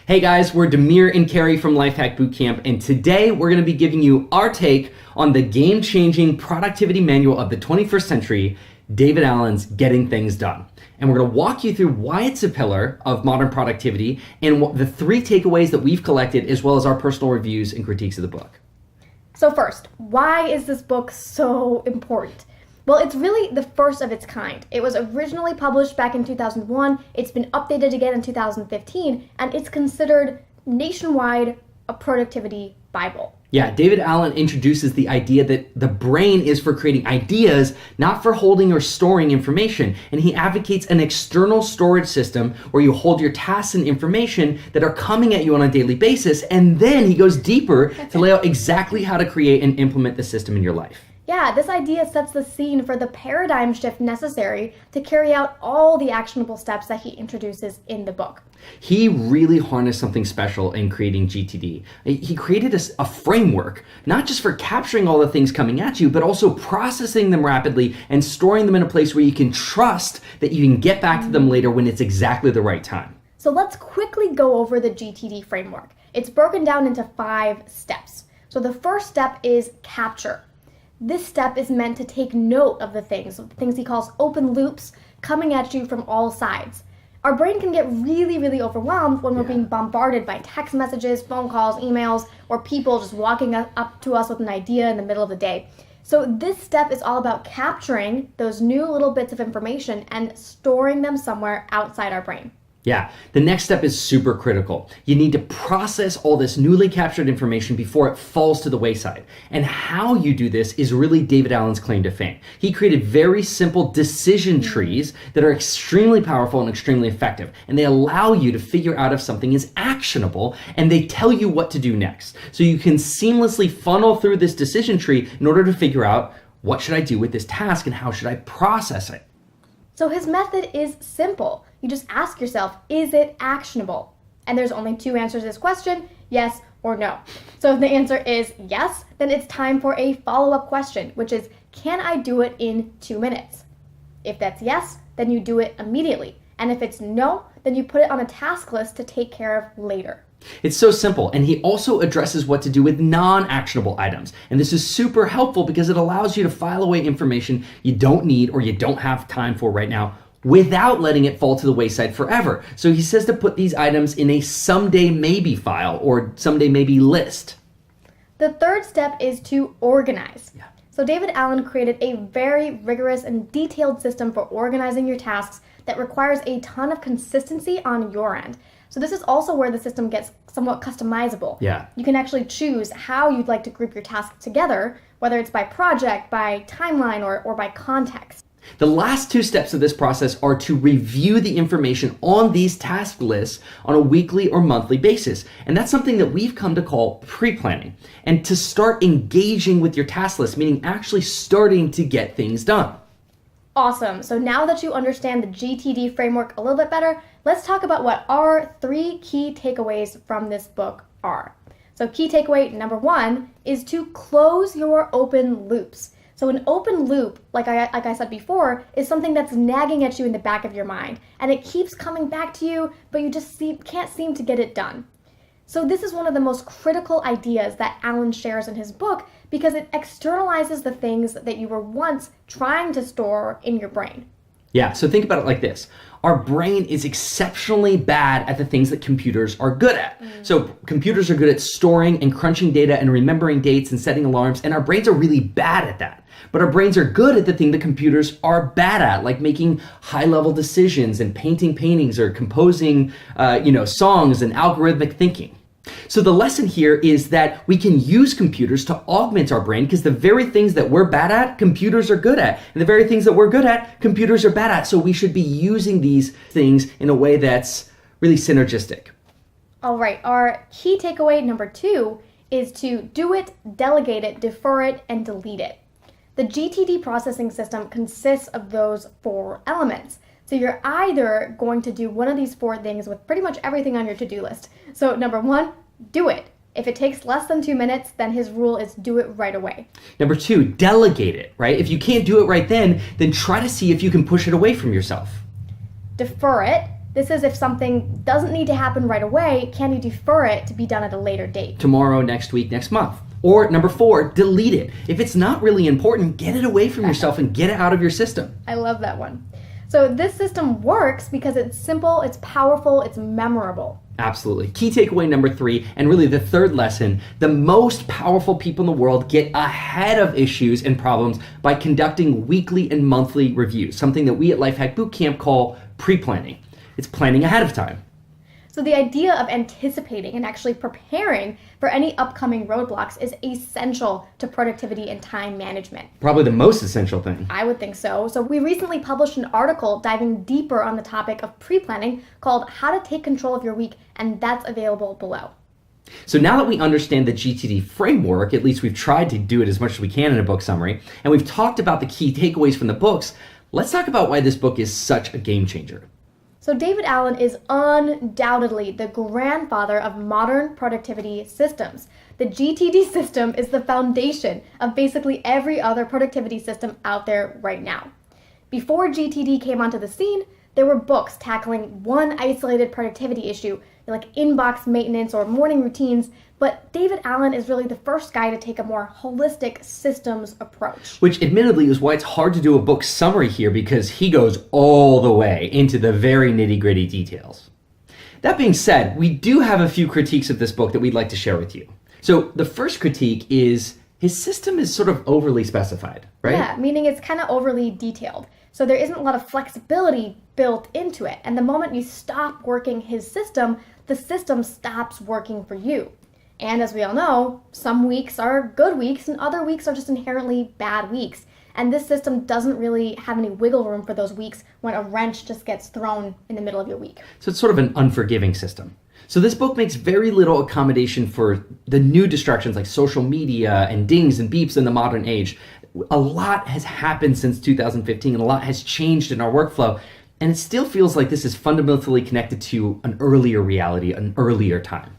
Hey guys, we're Demir and Carey from Lifehack Bootcamp, and today we're going to be giving you our take on the game-changing productivity manual of the 21st century, David Allen's Getting Things Done. And we're going to walk you through why it's a pillar of modern productivity and the 3 takeaways that we've collected, as well as our personal reviews and critiques of the book. So first, why is this book so important? Well, it's really the first of its kind. It was originally published back in 2001, it's been updated again in 2015, and it's considered nationwide a productivity Bible. Yeah, David Allen introduces the idea that the brain is for creating ideas, not for holding or storing information. And he advocates an external storage system where you hold your tasks and information that are coming at you on a daily basis. And then he goes deeper to lay out exactly how to create and implement the system in your life. Yeah, this idea sets the scene for the paradigm shift necessary to carry out all the actionable steps that he introduces in the book. He really harnessed something special in creating GTD. He created a framework, not just for capturing all the things coming at you, but also processing them rapidly and storing them in a place where you can trust that you can get back to them later when it's exactly the right time. So let's quickly go over the GTD framework. It's broken down into 5 steps. So the first step is capture. This step is meant to take note of the things he calls open loops coming at you from all sides. Our brain can get really overwhelmed when we're being bombarded by text messages, phone calls, emails, or people just walking up to us with an idea in the middle of the day. So this step is all about capturing those new little bits of information and storing them somewhere outside our brain. Yeah, the next step is super critical. You need to process all this newly captured information before it falls to the wayside. And how you do this is really David Allen's claim to fame. He created very simple decision trees that are extremely powerful and extremely effective. And they allow you to figure out if something is actionable, and they tell you what to do next. So you can seamlessly funnel through this decision tree in order to figure out, what should I do with this task and how should I process it? So his method is simple. You just ask yourself, is it actionable? And there's only 2 answers to this question, yes or no. So if the answer is yes, then it's time for a follow-up question, which is, can I do it in 2 minutes? If that's yes, then you do it immediately. And if it's no, then you put it on a task list to take care of later. It's so simple, and he also addresses what to do with non-actionable items. And this is super helpful because it allows you to file away information you don't need or you don't have time for right now without letting it fall to the wayside forever. So he says to put these items in a someday maybe file or someday maybe list. The third step is to organize. Yeah. So David Allen created a very rigorous and detailed system for organizing your tasks that requires a ton of consistency on your end. So this is also where the system gets somewhat customizable. Yeah. You can actually choose how you'd like to group your tasks together, whether it's by project, by timeline, or by context. The last 2 steps of this process are to review the information on these task lists on a weekly or monthly basis. And that's something that we've come to call pre-planning. And to start engaging with your task list, meaning actually starting to get things done. Awesome. So now that you understand the GTD framework a little bit better, let's talk about what our 3 key takeaways from this book are. So key takeaway number 1 is to close your open loops. So an open loop, like I said before, is something that's nagging at you in the back of your mind, and it keeps coming back to you, but you just can't seem to get it done. So this is one of the most critical ideas that Allen shares in his book because it externalizes the things that you were once trying to store in your brain. Yeah, so think about it like this. Our brain is exceptionally bad at the things that computers are good at. So computers are good at storing and crunching data and remembering dates and setting alarms, and our brains are really bad at that. But our brains are good at the thing that computers are bad at, like making high-level decisions and painting paintings or composing songs and algorithmic thinking. So the lesson here is that we can use computers to augment our brain because the very things that we're bad at, computers are good at. And the very things that we're good at, computers are bad at. So we should be using these things in a way that's really synergistic. All right, our key takeaway number 2 is to do it, delegate it, defer it, and delete it. The GTD processing system consists of those 4 elements. So you're either going to do one of these 4 things with pretty much everything on your to-do list. So number 1, do it. If it takes less than 2 minutes, then his rule is do it right away. Number 2, delegate it, right? If you can't do it right then try to see if you can push it away from yourself. Defer it. This is if something doesn't need to happen right away, can you defer it to be done at a later date? Tomorrow, next week, next month. Or number 4, delete it. If it's not really important, get it away from yourself and get it out of your system. I love that one. So this system works because it's simple, it's powerful, it's memorable. Absolutely. Key takeaway number 3, and really the third lesson, the most powerful people in the world get ahead of issues and problems by conducting weekly and monthly reviews, something that we at Lifehack Bootcamp call pre-planning. It's planning ahead of time. So the idea of anticipating and actually preparing for any upcoming roadblocks is essential to productivity and time management. Probably the most essential thing. I would think so. So we recently published an article diving deeper on the topic of pre-planning called How to Take Control of Your Week, and that's available below. So now that we understand the GTD framework, at least we've tried to do it as much as we can in a book summary, and we've talked about the key takeaways from the books, let's talk about why this book is such a game changer. So David Allen is undoubtedly the grandfather of modern productivity systems. The GTD system is the foundation of basically every other productivity system out there right now. Before GTD came onto the scene, there were books tackling one isolated productivity issue, like inbox maintenance or morning routines, but David Allen is really the first guy to take a more holistic systems approach. Which admittedly is why it's hard to do a book summary here, because he goes all the way into the very nitty-gritty details. That being said, we do have a few critiques of this book that we'd like to share with you. So the first critique is his system is sort of overly specified, right? Yeah, meaning it's kind of overly detailed. So there isn't a lot of flexibility built into it. And the moment you stop working his system, the system stops working for you. And as we all know, some weeks are good weeks and other weeks are just inherently bad weeks. And this system doesn't really have any wiggle room for those weeks when a wrench just gets thrown in the middle of your week. So it's sort of an unforgiving system. So this book makes very little accommodation for the new distractions like social media and dings and beeps in the modern age. A lot has happened since 2015 and a lot has changed in our workflow. And it still feels like this is fundamentally connected to an earlier reality, an earlier time.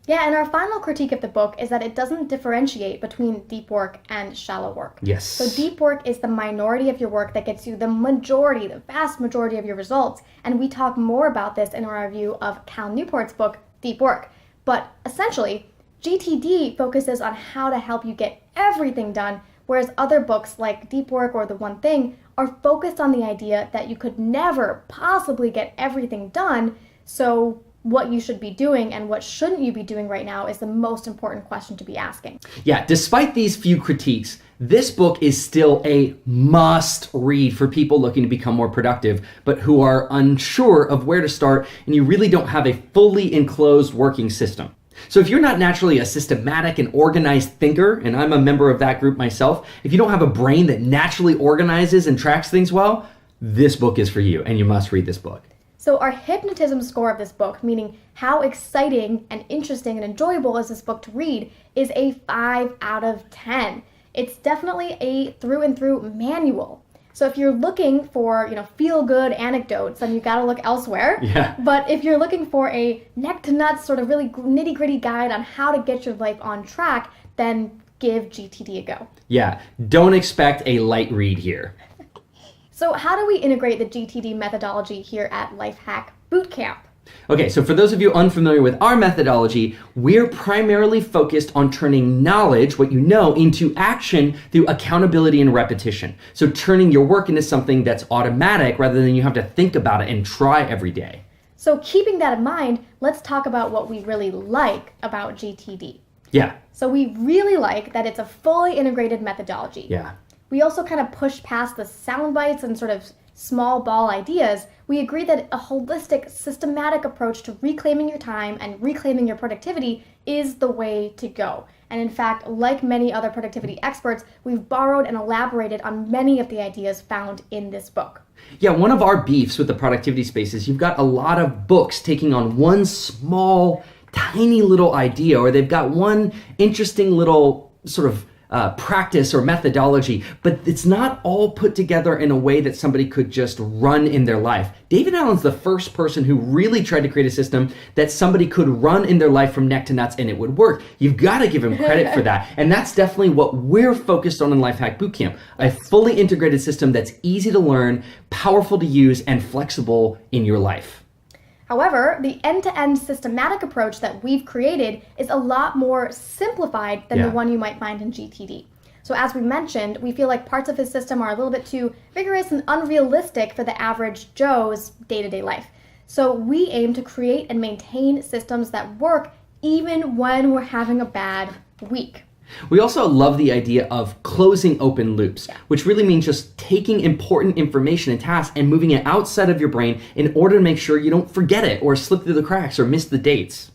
Yeah, and our final critique of the book is that it doesn't differentiate between deep work and shallow work. Yes. So deep work is the minority of your work that gets you the majority, the vast majority of your results. And we talk more about this in our review of Cal Newport's book, Deep Work. But essentially, GTD focuses on how to help you get everything done, whereas other books like Deep Work or The One Thing are focused on the idea that you could never possibly get everything done. So what you should be doing and what shouldn't you be doing right now is the most important question to be asking. Yeah, despite these few critiques, this book is still a must read for people looking to become more productive, but who are unsure of where to start and you really don't have a fully enclosed working system. So if you're not naturally a systematic and organized thinker, and I'm a member of that group myself, if you don't have a brain that naturally organizes and tracks things well, this book is for you and you must read this book. So our hypnotism score of this book, meaning how exciting and interesting and enjoyable is this book to read, is a 5 out of 10. It's definitely a through and through manual. So if you're looking for, feel-good anecdotes, then you gotta look elsewhere. Yeah. But if you're looking for a neck-to-nuts sort of really nitty-gritty guide on how to get your life on track, then give GTD a go. Yeah, don't expect a light read here. So how do we integrate the GTD methodology here at Lifehack Bootcamp? Okay, so for those of you unfamiliar with our methodology, we're primarily focused on turning knowledge, what you know, into action through accountability and repetition. So turning your work into something that's automatic rather than you have to think about it and try every day. So keeping that in mind, let's talk about what we really like about GTD. Yeah. So we really like that it's a fully integrated methodology. Yeah. We also kind of push past the sound bites and sort of small ball ideas. We agree that a holistic, systematic approach to reclaiming your time and reclaiming your productivity is the way to go. And in fact, like many other productivity experts, we've borrowed and elaborated on many of the ideas found in this book. Yeah, one of our beefs with the productivity space is you've got a lot of books taking on one small, tiny little idea, or they've got one interesting little sort of practice or methodology, but it's not all put together in a way that somebody could just run in their life. David Allen's the first person who really tried to create a system that somebody could run in their life from neck to nuts and it would work. You've got to give him credit for that. And that's definitely what we're focused on in Lifehack Bootcamp, a fully integrated system that's easy to learn, powerful to use, and flexible in your life. However, the end-to-end systematic approach that we've created is a lot more simplified than the one you might find in GTD. So as we mentioned, we feel like parts of his system are a little bit too rigorous and unrealistic for the average Joe's day-to-day life. So we aim to create and maintain systems that work even when we're having a bad week. We also love the idea of closing open loops, which really means just taking important information and tasks and moving it outside of your brain in order to make sure you don't forget it or slip through the cracks or miss the dates.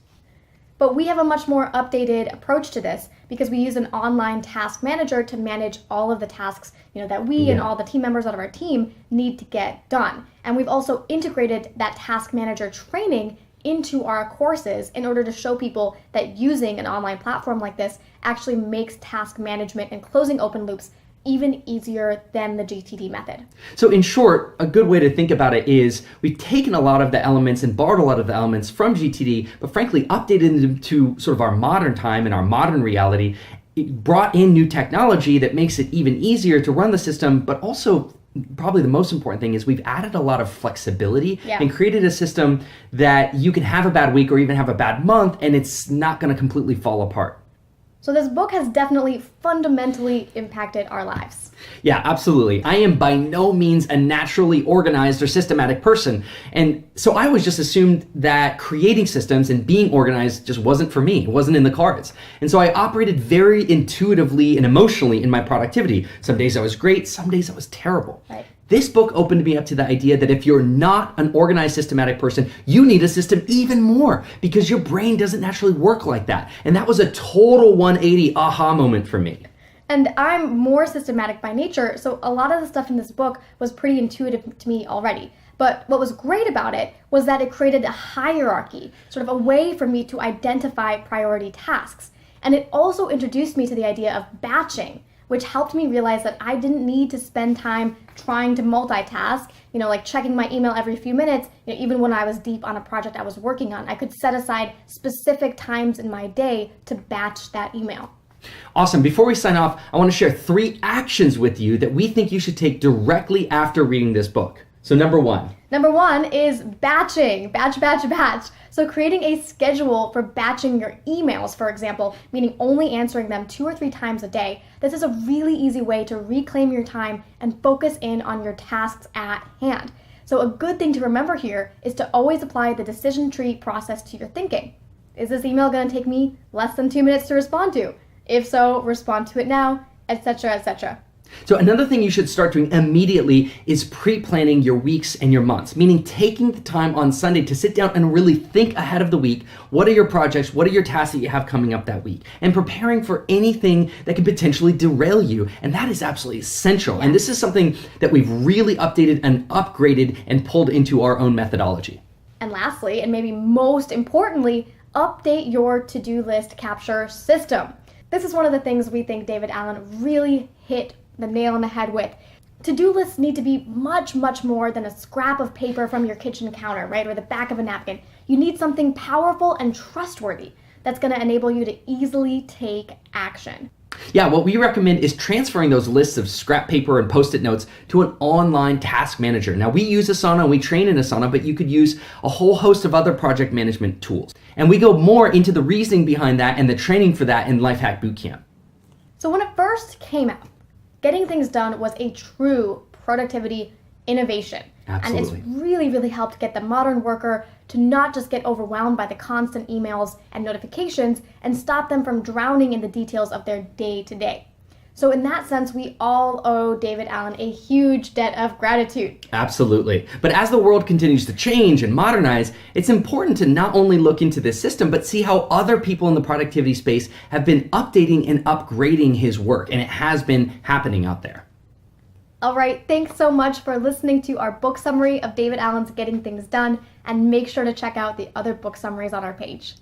But we have a much more updated approach to this because we use an online task manager to manage all of the tasks, that we and all the team members out of our team need to get done. And we've also integrated that task manager training into our courses in order to show people that using an online platform like this actually makes task management and closing open loops even easier than the GTD method. So in short, a good way to think about it is we've taken a lot of the elements and borrowed a lot of the elements from GTD, but frankly updated them to sort of our modern time and our modern reality. It brought in new technology that makes it even easier to run the system, but also probably the most important thing is we've added a lot of flexibility and created a system that you can have a bad week or even have a bad month and it's not going to completely fall apart. So this book has definitely fundamentally impacted our lives. Yeah, absolutely. I am by no means a naturally organized or systematic person. And so I always just assumed that creating systems and being organized just wasn't for me. It wasn't in the cards. And so I operated very intuitively and emotionally in my productivity. Some days I was great, some days I was terrible. Right. This book opened me up to the idea that if you're not an organized, systematic person, you need a system even more because your brain doesn't naturally work like that. And that was a total 180 aha moment for me. And I'm more systematic by nature, so a lot of the stuff in this book was pretty intuitive to me already. But what was great about it was that it created a hierarchy, sort of a way for me to identify priority tasks. And it also introduced me to the idea of batching, which helped me realize that I didn't need to spend time trying to multitask, like checking my email every few minutes, even when I was deep on a project I was working on. I could set aside specific times in my day to batch that email. Awesome. Before we sign off, I want to share 3 actions with you that we think you should take directly after reading this book. So number 1. Number 1 is batching. Batch. So creating a schedule for batching your emails, for example, meaning only answering them 2 or 3 times a day. This is a really easy way to reclaim your time and focus in on your tasks at hand. So a good thing to remember here is to always apply the decision tree process to your thinking. Is this email going to take me less than 2 minutes to respond to? If so, respond to it now, etc., etc. So another thing you should start doing immediately is pre-planning your weeks and your months, meaning taking the time on Sunday to sit down and really think ahead of the week. What are your projects? What are your tasks that you have coming up that week? And preparing for anything that could potentially derail you. And that is absolutely essential. And this is something that we've really updated and upgraded and pulled into our own methodology. And lastly, and maybe most importantly, update your to-do list capture system. This is one of the things we think David Allen really hit the nail on the head with. To-do lists need to be much, much more than a scrap of paper from your kitchen counter, right? Or the back of a napkin. You need something powerful and trustworthy that's going to enable you to easily take action. Yeah, what we recommend is transferring those lists of scrap paper and post-it notes to an online task manager. Now, we use Asana and we train in Asana, but you could use a whole host of other project management tools. And we go more into the reasoning behind that and the training for that in Lifehack Bootcamp. So when it first came out, getting things done was a true productivity innovation. Absolutely. And it's really, really helped get the modern worker to not just get overwhelmed by the constant emails and notifications and stop them from drowning in the details of their day-to-day. So in that sense, we all owe David Allen a huge debt of gratitude. Absolutely. But as the world continues to change and modernize, it's important to not only look into this system, but see how other people in the productivity space have been updating and upgrading his work. And it has been happening out there. All right, thanks so much for listening to our book summary of David Allen's Getting Things Done, and make sure to check out the other book summaries on our page.